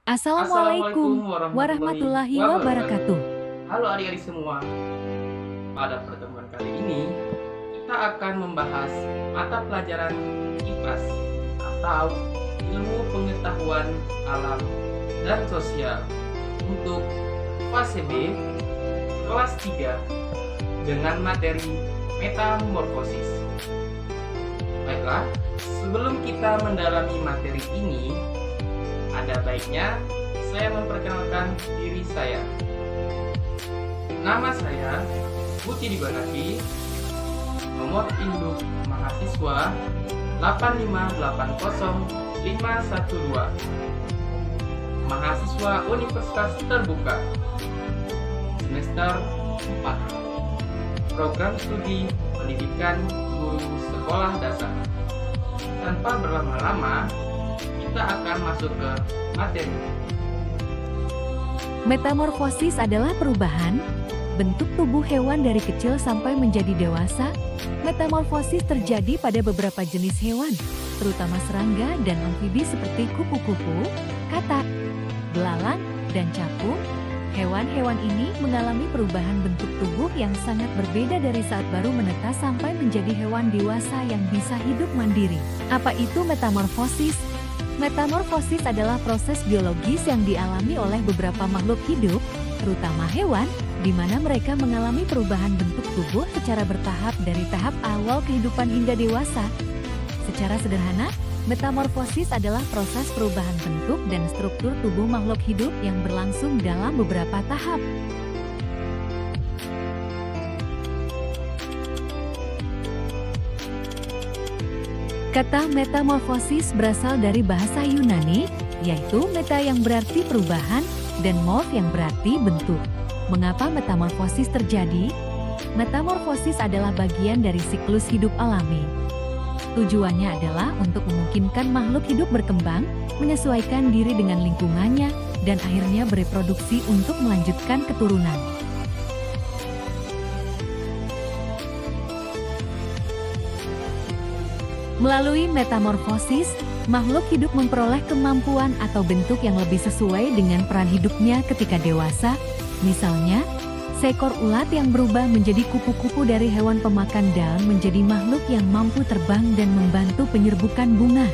Assalamualaikum Assalamualaikum warahmatullahi warahmatullahi wabarakatuh. wabarakatuh. Halo adik-adik semua. Pada pertemuan kali ini, kita akan membahas mata pelajaran IPAS atau Ilmu Pengetahuan Alam dan Sosial untuk fase B kelas 3 dengan materi metamorfosis. Baiklah, sebelum kita mendalami materi ini, ada baiknya saya memperkenalkan diri saya. Nama saya Budi Dibanaki, nomor induk mahasiswa 8580512, mahasiswa Universitas Terbuka, semester 4, program studi pendidikan guru sekolah dasar. Tanpa berlama-lama, kita akan masuk ke materi. Metamorfosis adalah perubahan bentuk tubuh hewan dari kecil sampai menjadi dewasa. Metamorfosis terjadi pada beberapa jenis hewan, terutama serangga dan amfibi seperti kupu-kupu, katak, belalang, dan capung. Hewan-hewan ini mengalami perubahan bentuk tubuh yang sangat berbeda dari saat baru menetas sampai menjadi hewan dewasa yang bisa hidup mandiri. Apa itu metamorfosis? Metamorfosis adalah proses biologis yang dialami oleh beberapa makhluk hidup, terutama hewan, di mana mereka mengalami perubahan bentuk tubuh secara bertahap dari tahap awal kehidupan hingga dewasa. Secara sederhana, metamorfosis adalah proses perubahan bentuk dan struktur tubuh makhluk hidup yang berlangsung dalam beberapa tahap. Kata metamorfosis berasal dari bahasa Yunani, yaitu meta yang berarti perubahan dan morph yang berarti bentuk. Mengapa metamorfosis terjadi? Metamorfosis adalah bagian dari siklus hidup alami. Tujuannya adalah untuk memungkinkan makhluk hidup berkembang, menyesuaikan diri dengan lingkungannya, dan akhirnya bereproduksi untuk melanjutkan keturunan. Melalui metamorfosis, makhluk hidup memperoleh kemampuan atau bentuk yang lebih sesuai dengan peran hidupnya ketika dewasa. Misalnya, seekor ulat yang berubah menjadi kupu-kupu dari hewan pemakan daun menjadi makhluk yang mampu terbang dan membantu penyerbukan bunga.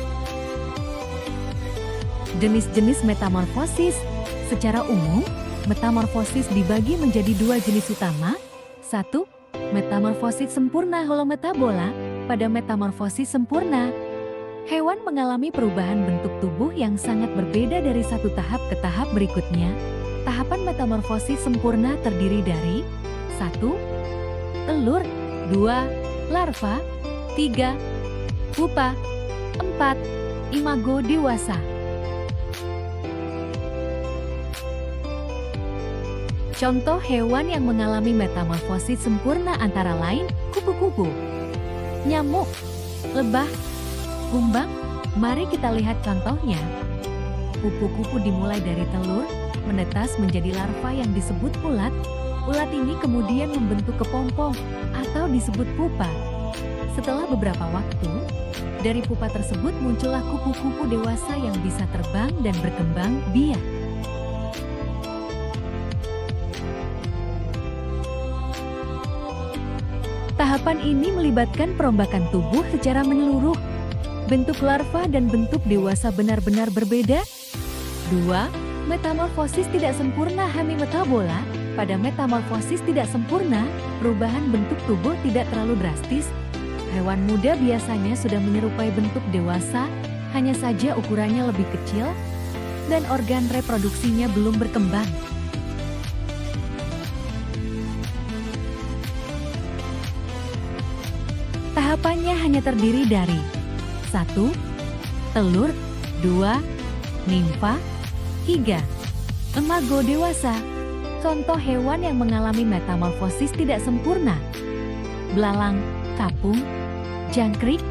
Jenis-jenis metamorfosis. Secara umum, metamorfosis dibagi menjadi dua jenis utama. 1. Metamorfosis sempurna holometabola. Pada metamorfosis sempurna, hewan mengalami perubahan bentuk tubuh yang sangat berbeda dari satu tahap ke tahap berikutnya. Tahapan metamorfosis sempurna terdiri dari 1. Telur, 2. Larva, 3. Pupa, 4. Imago dewasa. Contoh hewan yang mengalami metamorfosis sempurna antara lain kupu-kupu, nyamuk, lebah, kumbang. Mari kita lihat contohnya. Kupu-kupu dimulai dari telur, menetas menjadi larva yang disebut ulat. Ulat ini kemudian membentuk kepompong atau disebut pupa. Setelah beberapa waktu, dari pupa tersebut muncullah kupu-kupu dewasa yang bisa terbang dan berkembang biak. Tahapan ini melibatkan perombakan tubuh secara menyeluruh. Bentuk larva dan bentuk dewasa benar-benar berbeda. 2. Metamorfosis tidak sempurna hemimetabola. Pada metamorfosis tidak sempurna, perubahan bentuk tubuh tidak terlalu drastis. Hewan muda biasanya sudah menyerupai bentuk dewasa, hanya saja ukurannya lebih kecil, dan organ reproduksinya belum berkembang. Tahapannya hanya terdiri dari 1. Telur, 2. Nimfa, 3. Imago dewasa. Contoh hewan yang mengalami metamorfosis tidak sempurna: belalang, kapung, jangkrik,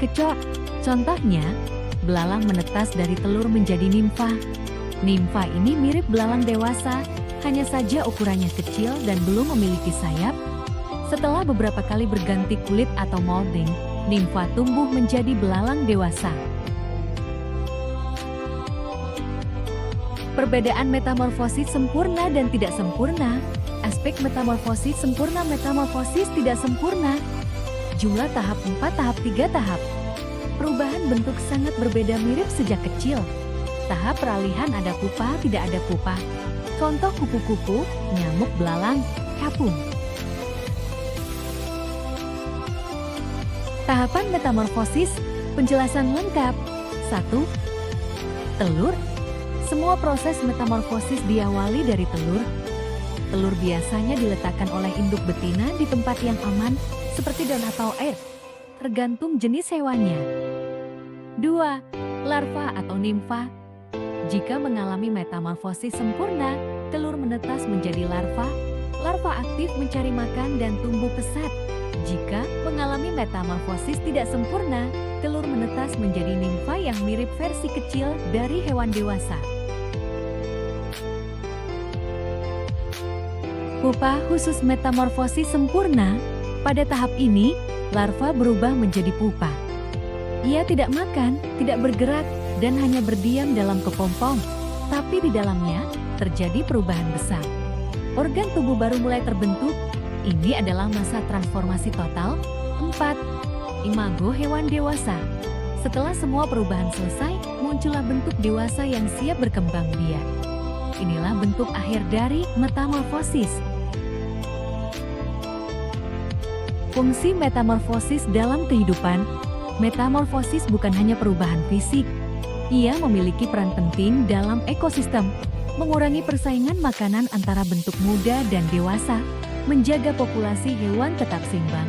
kecoak. Contohnya, belalang menetas dari telur menjadi nimfa. Nimfa ini mirip belalang dewasa, hanya saja ukurannya kecil dan belum memiliki sayap. Setelah beberapa kali berganti kulit atau molding, nimfa tumbuh menjadi belalang dewasa. Perbedaan metamorfosis sempurna dan tidak sempurna. Aspek metamorfosis sempurna, metamorfosis tidak sempurna. Jumlah tahap 4, tahap 3 tahap. Perubahan bentuk sangat berbeda mirip sejak kecil. Tahap peralihan ada pupa, tidak ada pupa. Contoh kupu-kupu, nyamuk belalang, kapung. Tahapan metamorfosis, penjelasan lengkap. 1. Telur. Semua proses metamorfosis diawali dari telur. Telur biasanya diletakkan oleh induk betina di tempat yang aman, seperti daun atau air, tergantung jenis hewannya. 2. Larva atau nimfa. Jika mengalami metamorfosis sempurna, telur menetas menjadi larva. Larva aktif mencari makan dan tumbuh pesat. Jika mengalami metamorfosis tidak sempurna, telur menetas menjadi nimfa yang mirip versi kecil dari hewan dewasa. Pupa khusus metamorfosis sempurna. Pada tahap ini, larva berubah menjadi pupa. Ia tidak makan, tidak bergerak, dan hanya berdiam dalam kepompong. Tapi di dalamnya terjadi perubahan besar. Organ tubuh baru mulai terbentuk. Ini adalah masa transformasi total. 4. Imago hewan dewasa. Setelah semua perubahan selesai, muncullah bentuk dewasa yang siap berkembang biak. Inilah bentuk akhir dari metamorfosis. Fungsi metamorfosis dalam kehidupan. Metamorfosis bukan hanya perubahan fisik. Ia memiliki peran penting dalam ekosistem, mengurangi persaingan makanan antara bentuk muda dan dewasa, menjaga populasi hewan tetap seimbang,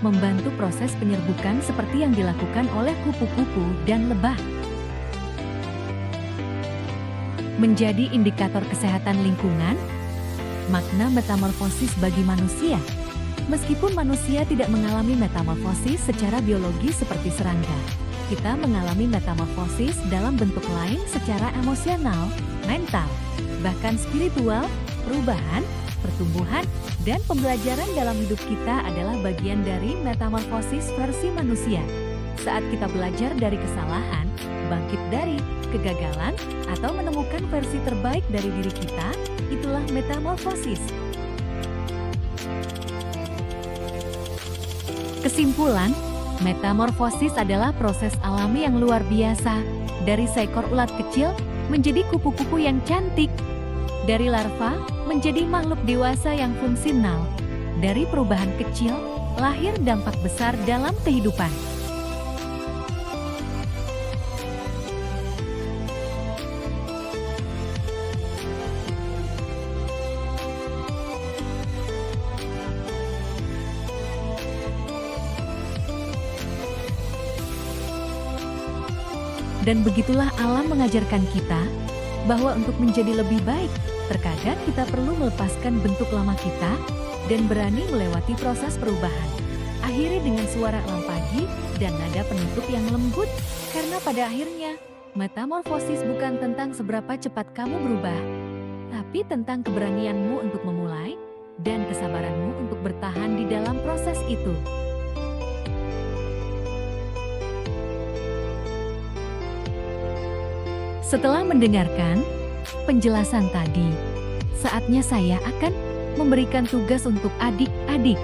membantu proses penyerbukan seperti yang dilakukan oleh kupu-kupu dan lebah. Menjadi indikator kesehatan lingkungan. Makna metamorfosis bagi manusia. Meskipun manusia tidak mengalami metamorfosis secara biologis seperti serangga, kita mengalami metamorfosis dalam bentuk lain secara emosional, mental, bahkan spiritual. Perubahan, pertumbuhan, dan pembelajaran dalam hidup kita adalah bagian dari metamorfosis versi manusia. Saat kita belajar dari kesalahan, bangkit dari kegagalan, atau menemukan versi terbaik dari diri kita, itulah metamorfosis. Kesimpulan, metamorfosis adalah proses alami yang luar biasa. Dari seekor ulat kecil menjadi kupu-kupu yang cantik. Dari larva menjadi makhluk dewasa yang fungsional. Dari perubahan kecil, lahir dampak besar dalam kehidupan. Dan begitulah alam mengajarkan kita bahwa untuk menjadi lebih baik, terkadang kita perlu melepaskan bentuk lama kita dan berani melewati proses perubahan. Akhiri dengan suara alam pagi dan nada penutup yang lembut, karena pada akhirnya, metamorfosis bukan tentang seberapa cepat kamu berubah, tapi tentang keberanianmu untuk memulai dan kesabaranmu untuk bertahan di dalam proses itu. Setelah mendengarkan penjelasan tadi, saatnya saya akan memberikan tugas untuk adik-adik.